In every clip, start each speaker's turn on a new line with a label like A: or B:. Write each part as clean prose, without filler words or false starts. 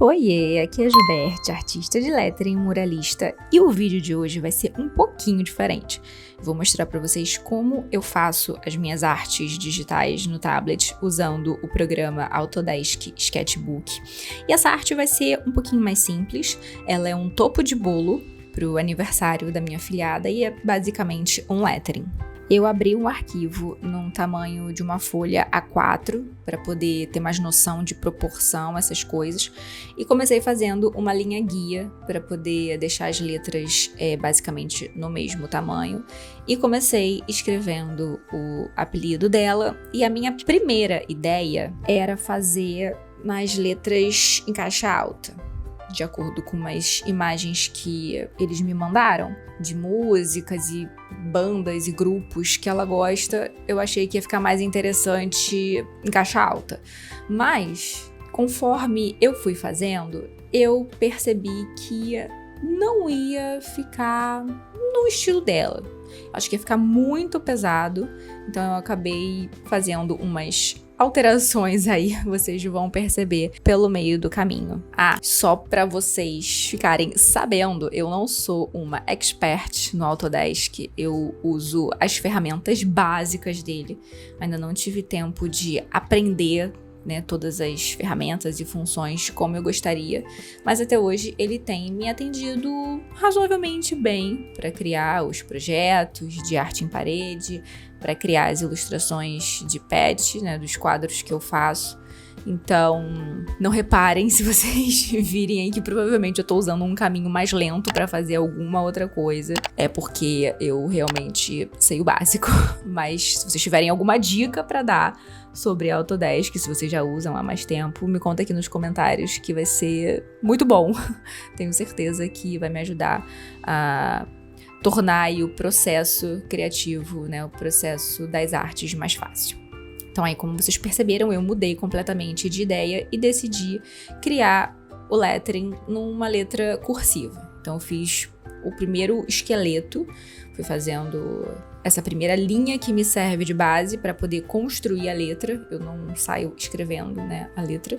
A: Oiê, aqui é a Gilberte, artista de lettering, muralista, e o vídeo de hoje vai ser um pouquinho diferente. Vou mostrar para vocês como eu faço as minhas artes digitais no tablet usando o programa Autodesk Sketchbook. E essa arte vai ser um pouquinho mais simples, ela é um topo de bolo pro aniversário da minha afilhada e é basicamente um lettering. Eu abri um arquivo num tamanho de uma folha A4 para poder ter mais noção de proporção, essas coisas, e comecei fazendo uma linha guia para poder deixar as letras basicamente no mesmo tamanho, e comecei escrevendo o apelido dela, e a minha primeira ideia era fazer nas letras em caixa alta, de acordo com umas imagens que eles me mandaram, de músicas e bandas e grupos que ela gosta. Eu achei que ia ficar mais interessante em caixa alta. Mas, conforme eu fui fazendo, eu percebi que não ia ficar no estilo dela. Acho que ia ficar muito pesado, então eu acabei fazendo umas alterações aí, vocês vão perceber pelo meio do caminho. Só pra vocês ficarem sabendo, eu não sou uma expert no Autodesk, eu uso as ferramentas básicas dele. Ainda não tive tempo de aprender, todas as ferramentas e funções como eu gostaria, mas até hoje ele tem me atendido razoavelmente bem para criar os projetos de arte em parede, para criar as ilustrações de pet, dos quadros que eu faço. Então, não reparem se vocês virem aí que provavelmente eu tô usando um caminho mais lento pra fazer alguma outra coisa. É porque eu realmente sei o básico. Mas se vocês tiverem alguma dica pra dar sobre Autodesk, se vocês já usam há mais tempo, me conta aqui nos comentários que vai ser muito bom. Tenho certeza que vai me ajudar a tornar aí o processo criativo, o processo das artes mais fácil. Então aí, como vocês perceberam, eu mudei completamente de ideia e decidi criar o lettering numa letra cursiva. Então eu fiz o primeiro esqueleto, fui fazendo essa primeira linha que me serve de base para poder construir a letra. Eu não saio escrevendo, a letra.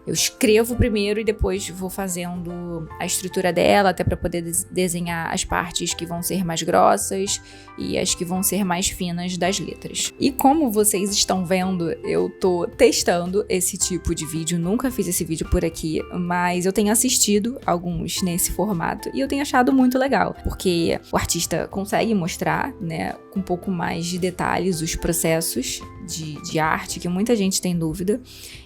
A: Eu escrevo primeiro e depois vou fazendo a estrutura dela, até para poder desenhar as partes que vão ser mais grossas e as que vão ser mais finas das letras. E como vocês estão vendo, eu tô testando esse tipo de vídeo, nunca fiz esse vídeo por aqui, mas eu tenho assistido alguns nesse formato e eu tenho achado muito legal, porque o artista consegue mostrar, com um pouco mais de detalhes os processos de arte, que muita gente tem dúvida,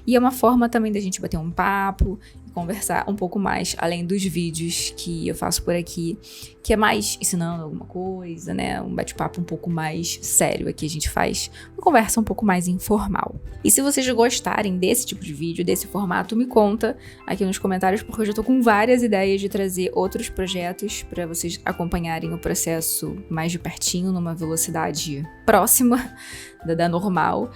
A: e é uma forma também da gente bater um papo e conversar um pouco mais, além dos vídeos que eu faço por aqui, que é mais ensinando alguma coisa, um bate-papo um pouco mais sério. Aqui a gente faz uma conversa um pouco mais informal. E se vocês gostarem desse tipo de vídeo, desse formato, me conta aqui nos comentários, porque eu já tô com várias ideias de trazer outros projetos para vocês acompanharem o processo mais de pertinho, numa velocidade próxima da normal,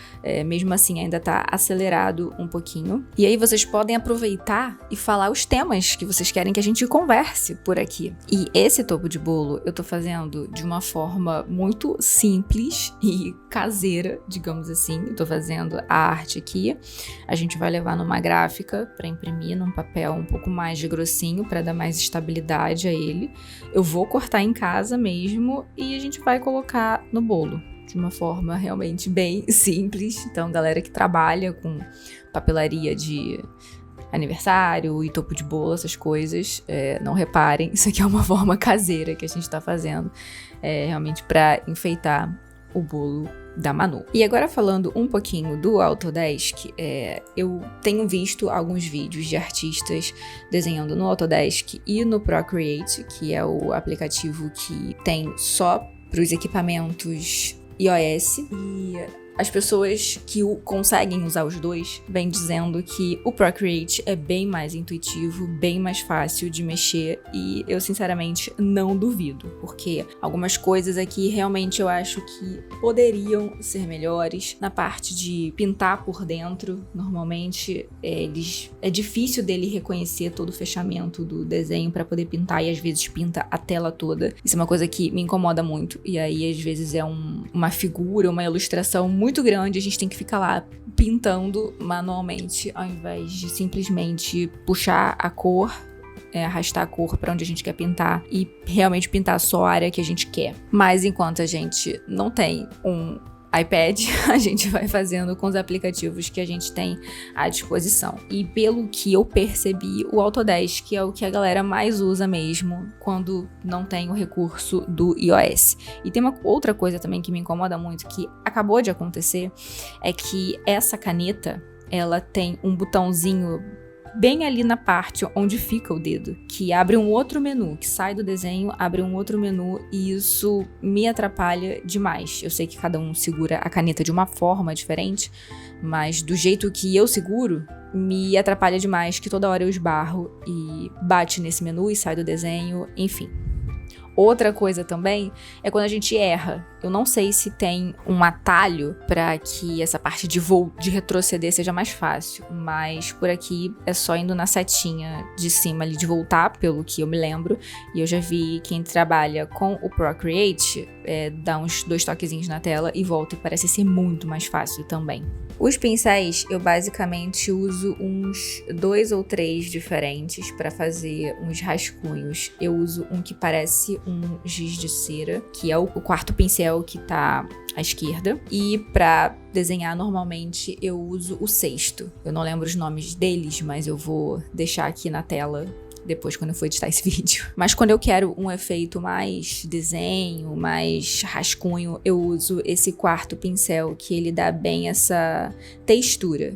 A: mesmo assim ainda tá acelerado um pouquinho. E aí vocês podem aproveitar e falar os temas que vocês querem que a gente converse por aqui. E esse topo de bolo eu tô fazendo de uma forma muito simples e caseira, digamos assim. Eu tô fazendo a arte aqui, a gente vai levar numa gráfica para imprimir num papel um pouco mais de grossinho para dar mais estabilidade a ele. Eu vou cortar em casa mesmo e a gente vai colocar no bolo de uma forma realmente bem simples. Então, galera que trabalha com papelaria de aniversário e topo de bolo, essas coisas, não reparem, isso aqui é uma forma caseira que a gente tá fazendo, realmente para enfeitar o bolo da Manu. E agora falando um pouquinho do Autodesk, eu tenho visto alguns vídeos de artistas desenhando no Autodesk e no Procreate, que é o aplicativo que tem só para os equipamentos iOS, e as pessoas que conseguem usar os dois vêm dizendo que o Procreate é bem mais intuitivo, bem mais fácil de mexer, e eu sinceramente não duvido, porque algumas coisas aqui realmente eu acho que poderiam ser melhores. Na parte de pintar por dentro, normalmente é difícil dele reconhecer todo o fechamento do desenho para poder pintar, e às vezes pinta a tela toda. Isso é uma coisa que me incomoda muito, e aí às vezes é uma figura, uma ilustração muito muito grande, a gente tem que ficar lá pintando manualmente, ao invés de simplesmente puxar a cor, arrastar a cor para onde a gente quer pintar e realmente pintar só a área que a gente quer. Mas enquanto a gente não tem um iPad, a gente vai fazendo com os aplicativos que a gente tem à disposição. E pelo que eu percebi, o Autodesk é o que a galera mais usa mesmo quando não tem o recurso do iOS. E tem uma outra coisa também que me incomoda muito, que acabou de acontecer, é que essa caneta, ela tem um botãozinho bem ali na parte onde fica o dedo, que abre um outro menu, que sai do desenho, abre um outro menu, e isso me atrapalha demais. Eu sei que cada um segura a caneta de uma forma diferente, mas do jeito que eu seguro, me atrapalha demais, que toda hora eu esbarro e bate nesse menu e sai do desenho, enfim. Outra coisa também é quando a gente erra. Eu não sei se tem um atalho para que essa parte de retroceder seja mais fácil, mas por aqui é só indo na setinha de cima ali de voltar, pelo que eu me lembro. E eu já vi quem trabalha com o Procreate dá uns 2 toquezinhos na tela e volta, e parece ser muito mais fácil também. Os pincéis, eu basicamente uso uns 2 ou 3 diferentes para fazer uns rascunhos. Eu uso um que parece um giz de cera, que é o quarto pincel que tá à esquerda. E para desenhar normalmente eu uso o sexto. Eu não lembro os nomes deles, mas eu vou deixar aqui na tela depois, quando eu for editar esse vídeo. Mas quando eu quero um efeito mais desenho, mais rascunho, eu uso esse quarto pincel, que ele dá bem essa textura.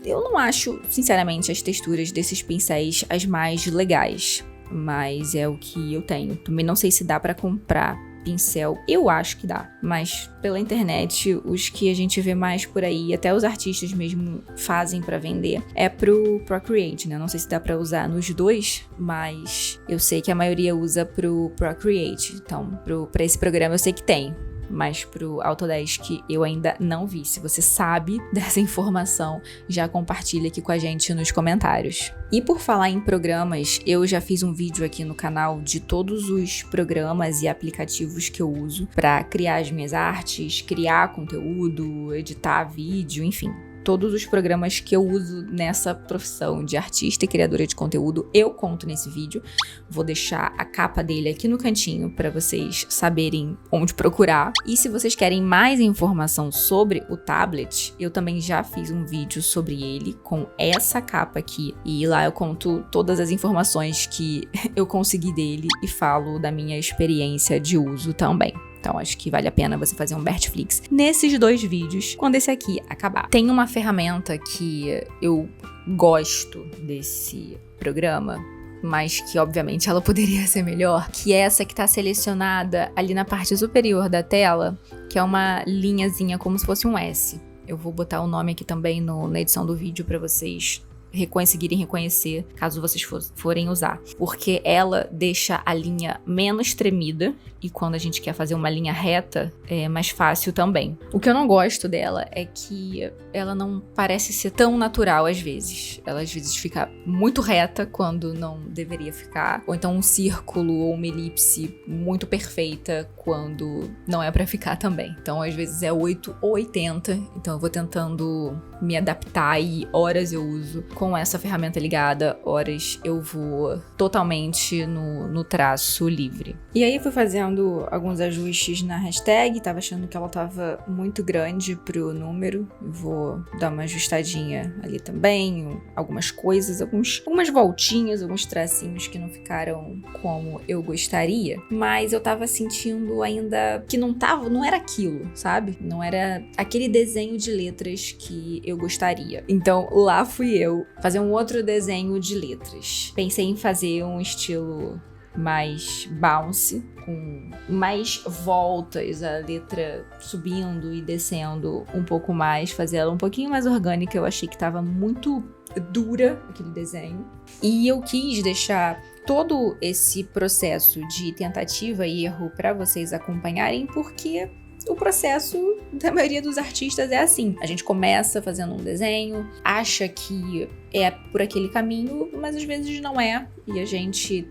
A: Eu não acho, sinceramente, as texturas desses pincéis as mais legais, mas é o que eu tenho. Também não sei se dá pra comprar pincel, eu acho que dá, mas pela internet, os que a gente vê mais por aí, até os artistas mesmo fazem pra vender, é pro Procreate, né? Não sei se dá pra usar nos dois, mas eu sei que a maioria usa pro Procreate, então pra esse programa eu sei que tem. Mas pro Autodesk eu ainda não vi. Se você sabe dessa informação, já compartilha aqui com a gente nos comentários. E por falar em programas, eu já fiz um vídeo aqui no canal de todos os programas e aplicativos que eu uso para criar as minhas artes, criar conteúdo, editar vídeo, enfim. Todos os programas que eu uso nessa profissão de artista e criadora de conteúdo, eu conto nesse vídeo. Vou deixar a capa dele aqui no cantinho para vocês saberem onde procurar. E se vocês querem mais informação sobre o tablet, eu também já fiz um vídeo sobre ele com essa capa aqui. E lá eu conto todas as informações que eu consegui dele e falo da minha experiência de uso também. Então acho que vale a pena você fazer um Bertflix nesses 2 vídeos, quando esse aqui acabar. Tem uma ferramenta que eu gosto desse programa, mas que obviamente ela poderia ser melhor, que é essa que tá selecionada ali na parte superior da tela, que é uma linhazinha como se fosse um S. Eu vou botar o nome aqui também na edição do vídeo para vocês conseguirem reconhecer, caso vocês forem usar, porque ela deixa a linha menos tremida, e quando a gente quer fazer uma linha reta, é mais fácil também. O que eu não gosto dela é que ela não parece ser tão natural às vezes. Ela às vezes fica muito reta quando não deveria ficar, ou então um círculo ou uma elipse muito perfeita quando não é pra ficar também. Então às vezes é 8 ou 80, então eu vou tentando me adaptar, e horas eu uso com essa ferramenta ligada, horas eu vou totalmente no traço livre. E aí eu fui fazendo alguns ajustes na hashtag, tava achando que ela tava muito grande pro número, vou dar uma ajustadinha ali também, algumas coisas, algumas voltinhas, alguns tracinhos que não ficaram como eu gostaria, mas eu tava sentindo ainda que não era aquilo, sabe? Não era aquele desenho de letras que eu gostaria. Então lá fui eu fazer um outro desenho de letras. Pensei em fazer um estilo mais bounce, com mais voltas, a letra subindo e descendo um pouco mais, fazer ela um pouquinho mais orgânica. Eu achei que tava muito dura aquele desenho. E eu quis deixar todo esse processo de tentativa e erro para vocês acompanharem, porque o processo da maioria dos artistas é assim. A gente começa fazendo um desenho, acha que é por aquele caminho, mas às vezes não é. E a gente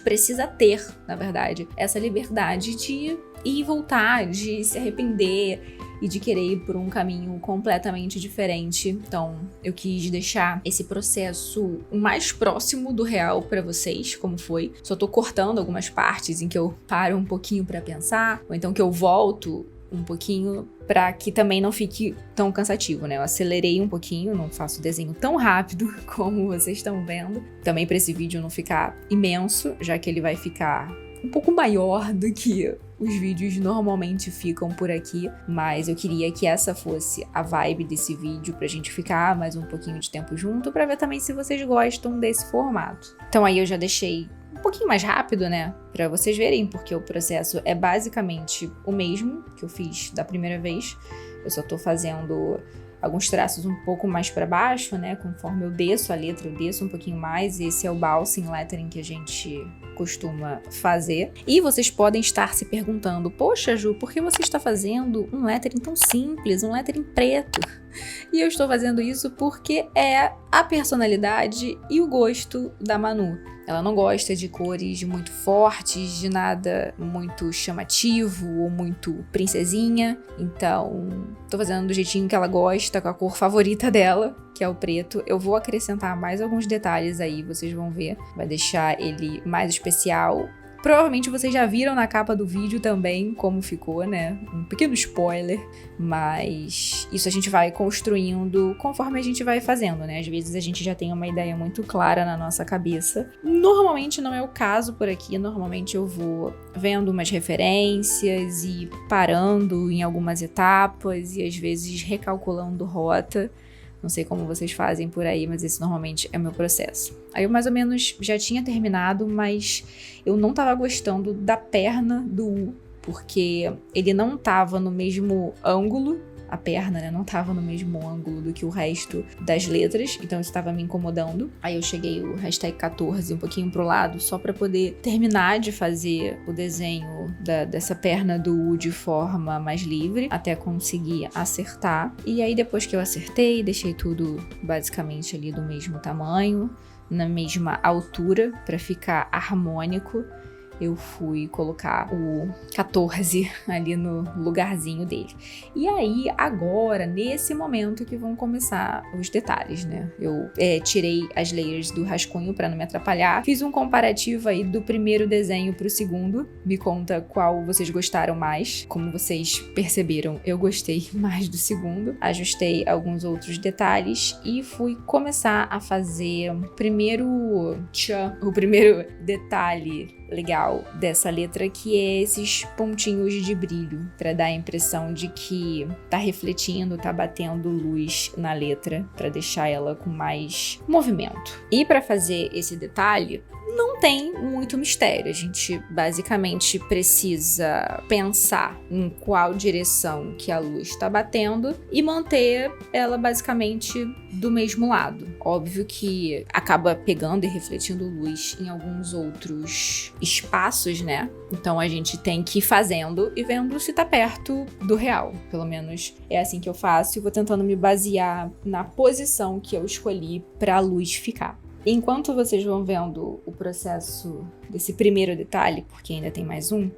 A: precisa ter, na verdade, essa liberdade de ir e voltar, de se arrepender, e de querer ir por um caminho completamente diferente. Então, eu quis deixar esse processo o mais próximo do real pra vocês, como foi. Só tô cortando algumas partes em que eu paro um pouquinho pra pensar, ou então que eu volto um pouquinho pra que também não fique tão cansativo, né? Eu acelerei um pouquinho, não faço o desenho tão rápido como vocês estão vendo. Também pra esse vídeo não ficar imenso, já que ele vai ficar um pouco maior do que os vídeos normalmente ficam por aqui, mas eu queria que essa fosse a vibe desse vídeo pra gente ficar mais um pouquinho de tempo junto, pra ver também se vocês gostam desse formato. Então aí eu já deixei um pouquinho mais rápido, né, pra vocês verem, porque o processo é basicamente o mesmo que eu fiz da primeira vez. Eu só tô fazendo alguns traços um pouco mais para baixo, né, conforme eu desço a letra, eu desço um pouquinho mais. Esse é o balsing lettering que a gente costuma fazer. E vocês podem estar se perguntando, poxa, Ju, por que você está fazendo um lettering tão simples, um lettering preto? E eu estou fazendo isso porque é a personalidade e o gosto da Manu. Ela não gosta de cores muito fortes, de nada muito chamativo ou muito princesinha. Então, tô fazendo do jeitinho que ela gosta, com a cor favorita dela, que é o preto. Eu vou acrescentar mais alguns detalhes aí, vocês vão ver. Vai deixar ele mais especial. Provavelmente vocês já viram na capa do vídeo também como ficou, né? Um pequeno spoiler, mas isso a gente vai construindo conforme a gente vai fazendo, né? Às vezes a gente já tem uma ideia muito clara na nossa cabeça. Normalmente não é o caso por aqui, normalmente eu vou vendo umas referências e parando em algumas etapas e às vezes recalculando rota. Não sei como vocês fazem por aí, mas esse normalmente é o meu processo. Aí eu mais ou menos já tinha terminado, mas eu não tava gostando da perna do U, porque ele não tava no mesmo ângulo, a perna, né, não tava no mesmo ângulo do que o resto das letras, então isso tava me incomodando. Aí eu cheguei o hashtag 14 um pouquinho pro lado, só pra poder terminar de fazer o desenho dessa perna do U de forma mais livre, até conseguir acertar. E aí depois que eu acertei, deixei tudo basicamente ali do mesmo tamanho, na mesma altura, pra ficar harmônico. Eu fui colocar o 14 ali no lugarzinho dele. E aí, agora, nesse momento que vão começar os detalhes, né? Eu tirei as layers do rascunho para não me atrapalhar. Fiz um comparativo aí do primeiro desenho pro segundo. Me conta qual vocês gostaram mais. Como vocês perceberam, eu gostei mais do segundo. Ajustei alguns outros detalhes e fui começar a fazer o primeiro detalhe legal dessa letra, que é esses pontinhos de brilho, para dar a impressão de que tá refletindo, tá batendo luz na letra, para deixar ela com mais movimento. E para fazer esse detalhe, não tem muito mistério, a gente basicamente precisa pensar em qual direção que a luz está batendo e manter ela basicamente do mesmo lado. Óbvio que acaba pegando e refletindo luz em alguns outros espaços, né? Então a gente tem que ir fazendo e vendo se tá perto do real. Pelo menos é assim que eu faço e vou tentando me basear na posição que eu escolhi para a luz ficar. Enquanto vocês vão vendo o processo desse primeiro detalhe, porque ainda tem mais um,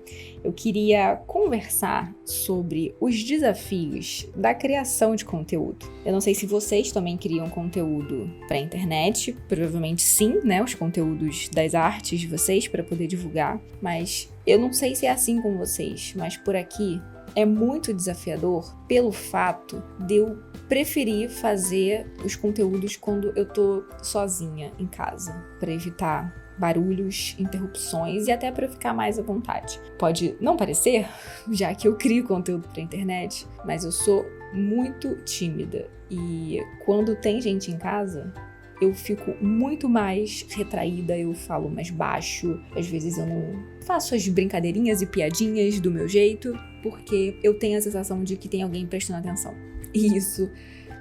A: eu queria conversar sobre os desafios da criação de conteúdo. Eu não sei se vocês também criam conteúdo para a internet, provavelmente sim, né? Os conteúdos das artes de vocês para poder divulgar, mas eu não sei se é assim com vocês, mas por aqui é muito desafiador pelo fato de eu preferir fazer os conteúdos quando eu tô sozinha em casa, para evitar barulhos, interrupções e até para eu ficar mais à vontade. Pode não parecer, já que eu crio conteúdo para internet, mas eu sou muito tímida e quando tem gente em casa, eu fico muito mais retraída, eu falo mais baixo, às vezes eu não faço as brincadeirinhas e piadinhas do meu jeito, porque eu tenho a sensação de que tem alguém prestando atenção. E isso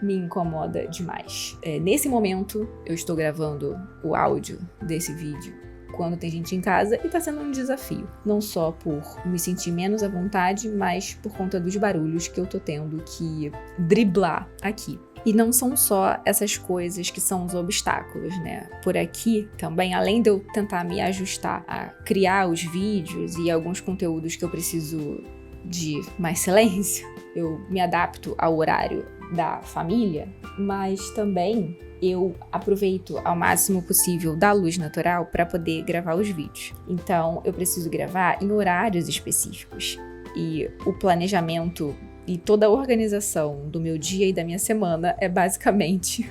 A: me incomoda demais. Nesse momento, eu estou gravando o áudio desse vídeo quando tem gente em casa e tá sendo um desafio. Não só por me sentir menos à vontade, mas por conta dos barulhos que eu tô tendo que driblar aqui. E não são só essas coisas que são os obstáculos, né? Por aqui também, além de eu tentar me ajustar a criar os vídeos e alguns conteúdos que eu preciso de mais silêncio, eu me adapto ao horário da família, mas também eu aproveito ao máximo possível da luz natural para poder gravar os vídeos. Então, eu preciso gravar em horários específicos. E o planejamento e toda a organização do meu dia e da minha semana é basicamente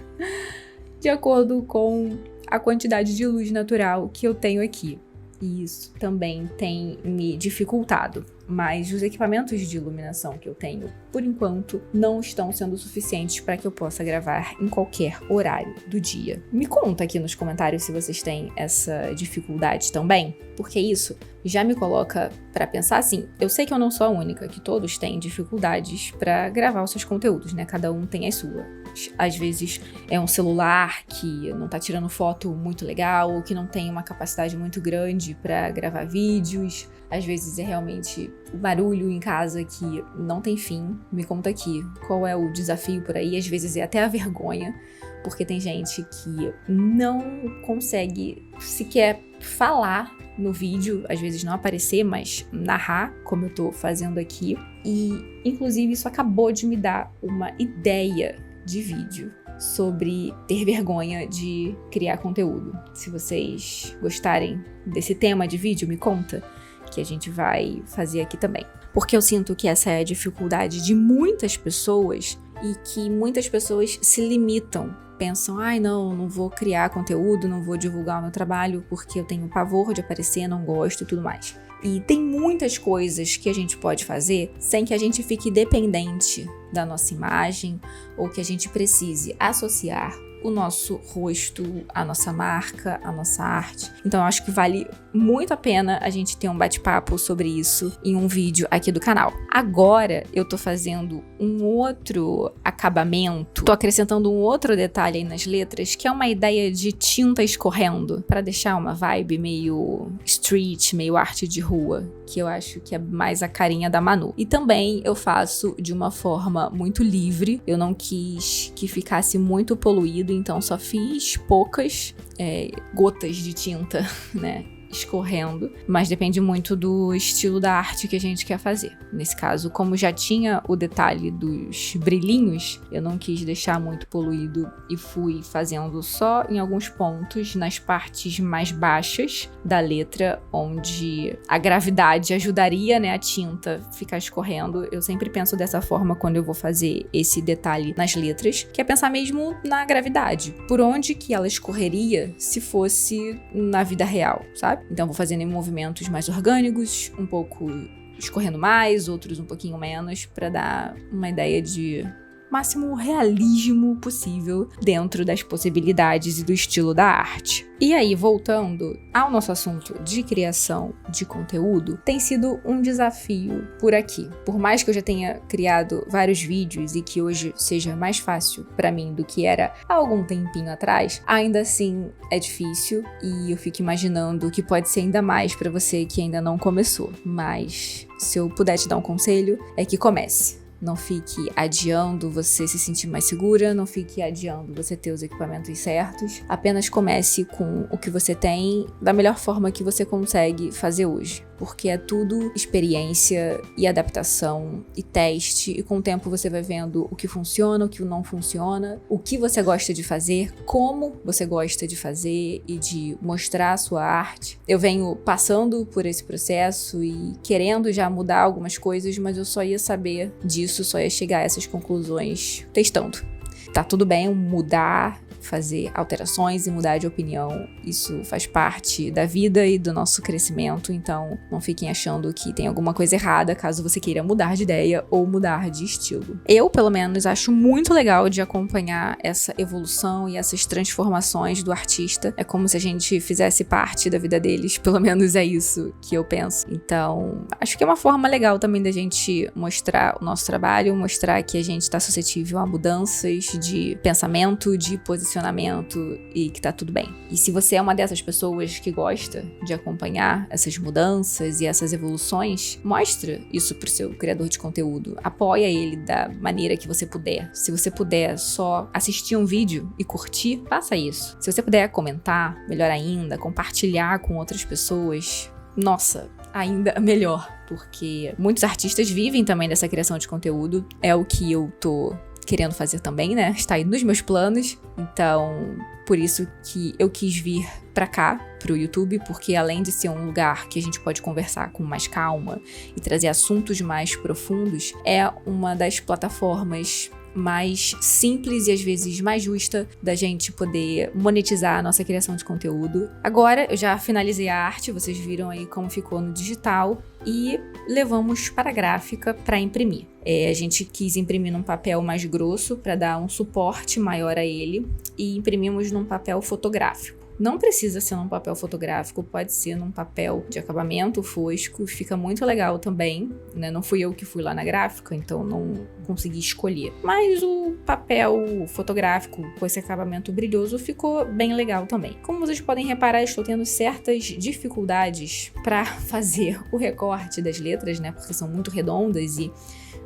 A: de acordo com a quantidade de luz natural que eu tenho aqui. E isso também tem me dificultado, mas os equipamentos de iluminação que eu tenho, por enquanto, não estão sendo suficientes para que eu possa gravar em qualquer horário do dia. Me conta aqui nos comentários se vocês têm essa dificuldade também, porque isso já me coloca para pensar assim, eu sei que eu não sou a única, que todos têm dificuldades para gravar os seus conteúdos, né? Cada um tem as suas. Às vezes é um celular que não tá tirando foto muito legal, ou que não tem uma capacidade muito grande para gravar vídeos. Às vezes é realmente o barulho em casa que não tem fim. Me conta aqui qual é o desafio por aí. Às vezes é até a vergonha, porque tem gente que não consegue sequer falar no vídeo, às vezes não aparecer, mas narrar, como eu tô fazendo aqui. E, inclusive, isso acabou de me dar uma ideia de vídeo sobre ter vergonha de criar conteúdo. Se vocês gostarem desse tema de vídeo, me conta, que a gente vai fazer aqui também. Porque eu sinto que essa é a dificuldade de muitas pessoas e que muitas pessoas se limitam. Pensam, não vou criar conteúdo, não vou divulgar o meu trabalho porque eu tenho pavor de aparecer, não gosto e tudo mais. E tem muitas coisas que a gente pode fazer sem que a gente fique dependente da nossa imagem ou que a gente precise associar o nosso rosto, a nossa marca, a nossa arte. Então eu acho que vale muito a pena a gente ter um bate-papo sobre isso em um vídeo aqui do canal. Agora eu tô fazendo um outro acabamento, tô acrescentando um outro detalhe aí nas letras, que é uma ideia de tinta escorrendo, para deixar uma vibe meio street, meio arte de rua, que eu acho que é mais a carinha da Manu. E também eu faço de uma forma muito livre, eu não quis que ficasse muito poluído, então só fiz poucas gotas de tinta, né, escorrendo, mas depende muito do estilo da arte que a gente quer fazer. Nesse caso, como já tinha o detalhe dos brilhinhos, eu não quis deixar muito poluído e fui fazendo só em alguns pontos, nas partes mais baixas da letra, onde a gravidade ajudaria, né, a tinta ficar escorrendo. Eu sempre penso dessa forma quando eu vou fazer esse detalhe nas letras, que é pensar mesmo na gravidade, por onde que ela escorreria se fosse na vida real, sabe? Então vou fazendo em movimentos mais orgânicos, um pouco escorrendo mais, outros um pouquinho menos, para dar uma ideia de máximo realismo possível dentro das possibilidades e do estilo da arte. E aí, voltando ao nosso assunto de criação de conteúdo, tem sido um desafio por aqui. Por mais que eu já tenha criado vários vídeos e que hoje seja mais fácil para mim do que era há algum tempinho atrás, ainda assim é difícil e eu fico imaginando que pode ser ainda mais para você que ainda não começou. Mas se eu puder te dar um conselho, é que comece. Não fique adiando você se sentir mais segura, não fique adiando você ter os equipamentos certos. Apenas comece com o que você tem da melhor forma que você consegue fazer hoje. Porque é tudo experiência e adaptação e teste, e com o tempo você vai vendo o que funciona, o que não funciona, o que você gosta de fazer, como você gosta de fazer e de mostrar a sua arte. Eu venho passando por esse processo e querendo já mudar algumas coisas, mas eu só ia saber disso, só ia chegar a essas conclusões testando. Tá tudo bem mudar, fazer alterações e mudar de opinião. Isso faz parte da vida e do nosso crescimento, então não fiquem achando que tem alguma coisa errada caso você queira mudar de ideia ou mudar de estilo. Eu, pelo menos, acho muito legal de acompanhar essa evolução e essas transformações do artista. É como se a gente fizesse parte da vida deles, pelo menos é isso que eu penso. Então, acho que é uma forma legal também da gente mostrar o nosso trabalho, mostrar que a gente tá suscetível a mudanças de pensamento, de posicionamento e que tá tudo bem. E se você é uma dessas pessoas que gosta de acompanhar essas mudanças e essas evoluções, mostra isso pro seu criador de conteúdo. Apoia ele da maneira que você puder. Se você puder só assistir um vídeo e curtir, faça isso. Se você puder comentar, melhor ainda, compartilhar com outras pessoas, nossa, ainda melhor, porque muitos artistas vivem também dessa criação de conteúdo, é o que eu tô querendo fazer também, né? Está aí nos meus planos, então por isso que eu quis vir pra cá, pro YouTube, porque além de ser um lugar que a gente pode conversar com mais calma e trazer assuntos mais profundos, é uma das plataformas mais simples e às vezes mais justa da gente poder monetizar a nossa criação de conteúdo. Agora eu já finalizei a arte, vocês viram aí como ficou no digital e levamos para a gráfica para imprimir. A gente quis imprimir num papel mais grosso para dar um suporte maior a ele e imprimimos num papel fotográfico. Não precisa ser num papel fotográfico, pode ser num papel de acabamento fosco, fica muito legal também, né? Não fui eu que fui lá na gráfica, então não consegui escolher. Mas o papel fotográfico com esse acabamento brilhoso ficou bem legal também. Como vocês podem reparar, estou tendo certas dificuldades para fazer o recorte das letras, né? Porque são muito redondas e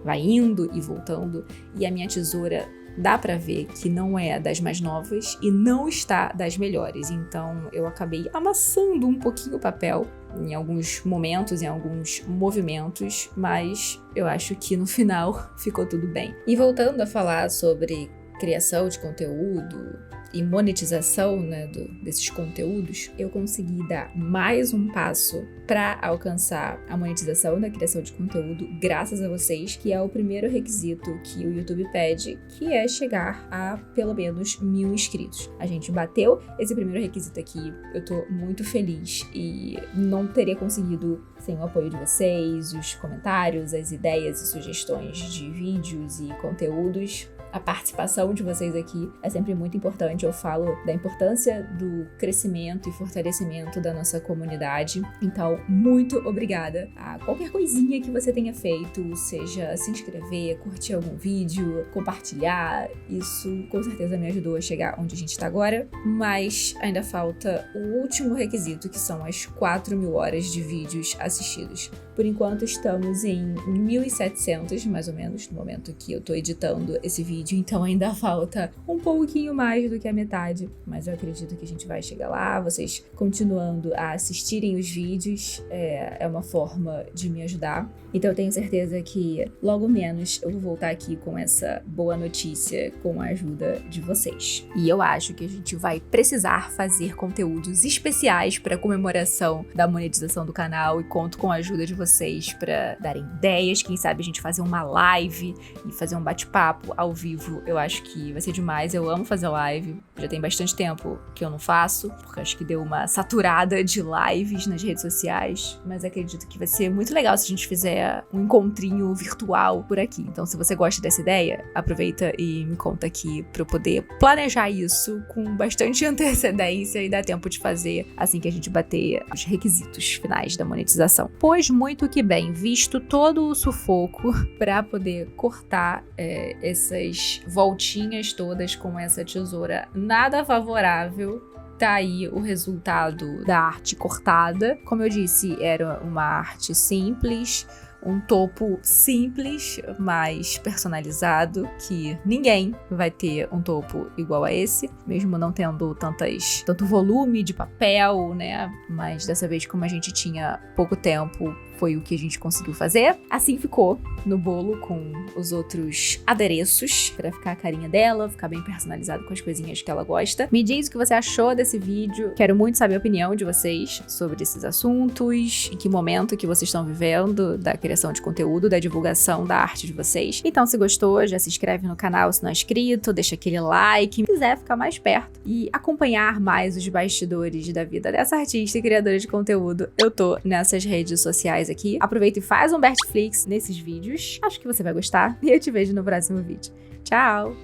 A: vai indo e voltando, e a minha tesoura dá pra ver que não é das mais novas e não está das melhores, então eu acabei amassando um pouquinho o papel em alguns momentos, em alguns movimentos, mas eu acho que no final ficou tudo bem. E voltando a falar sobre criação de conteúdo e monetização, né, desses conteúdos, eu consegui dar mais um passo para alcançar a monetização da criação de conteúdo graças a vocês, que é o primeiro requisito que o YouTube pede, que é chegar a pelo menos 1000 inscritos. A gente bateu esse primeiro requisito aqui, eu tô muito feliz e não teria conseguido sem o apoio de vocês, os comentários, as ideias e sugestões de vídeos e conteúdos. A participação de vocês aqui é sempre muito importante. Eu falo da importância do crescimento e fortalecimento da nossa comunidade. Então, muito obrigada a qualquer coisinha que você tenha feito, seja se inscrever, curtir algum vídeo, compartilhar. Isso com certeza me ajudou a chegar onde a gente está agora. Mas ainda falta o último requisito, que são as 4.000 horas de vídeos assistidos. Por enquanto, estamos em 1.700, mais ou menos, no momento que eu tô editando esse vídeo. Então ainda falta um pouquinho mais do que a metade, mas eu acredito que a gente vai chegar lá. Vocês continuando a assistirem os vídeos é uma forma de me ajudar. Então eu tenho certeza que logo menos eu vou voltar aqui com essa boa notícia com a ajuda de vocês. E eu acho que a gente vai precisar fazer conteúdos especiais para comemoração da monetização do canal e conto com a ajuda de vocês para darem ideias. Quem sabe a gente fazer uma live e fazer um bate-papo ao vivo. Eu acho que vai ser demais. Eu amo fazer live. Já tem bastante tempo que eu não faço, porque acho que deu uma saturada de lives nas redes sociais. Mas acredito que vai ser muito legal se a gente fizer um encontrinho virtual por aqui. Então, se você gosta dessa ideia, aproveita e me conta aqui para eu poder planejar isso com bastante antecedência e dar tempo de fazer assim que a gente bater os requisitos finais da monetização. Pois muito que bem, visto todo o sufoco para poder cortar essas voltinhas todas com essa tesoura nada favorável, tá aí o resultado da arte cortada. Como eu disse, era uma arte simples, um topo simples, mas personalizado, que ninguém vai ter um topo igual a esse, mesmo não tendo tanto volume de papel, né? Mas dessa vez, como a gente tinha pouco tempo, foi o que a gente conseguiu fazer. Assim ficou no bolo com os outros adereços, pra ficar a carinha dela, ficar bem personalizado com as coisinhas que ela gosta. Me diz o que você achou desse vídeo. Quero muito saber a opinião de vocês sobre esses assuntos, em que momento que vocês estão vivendo da criação de conteúdo, da divulgação da arte de vocês. Então, se gostou, já se inscreve no canal se não é inscrito, deixa aquele like. Se quiser ficar mais perto e acompanhar mais os bastidores da vida dessa artista e criadora de conteúdo, eu tô nessas redes sociais aqui. Aproveita e faz um Bertflix nesses vídeos. Acho que você vai gostar. E eu te vejo no próximo vídeo. Tchau!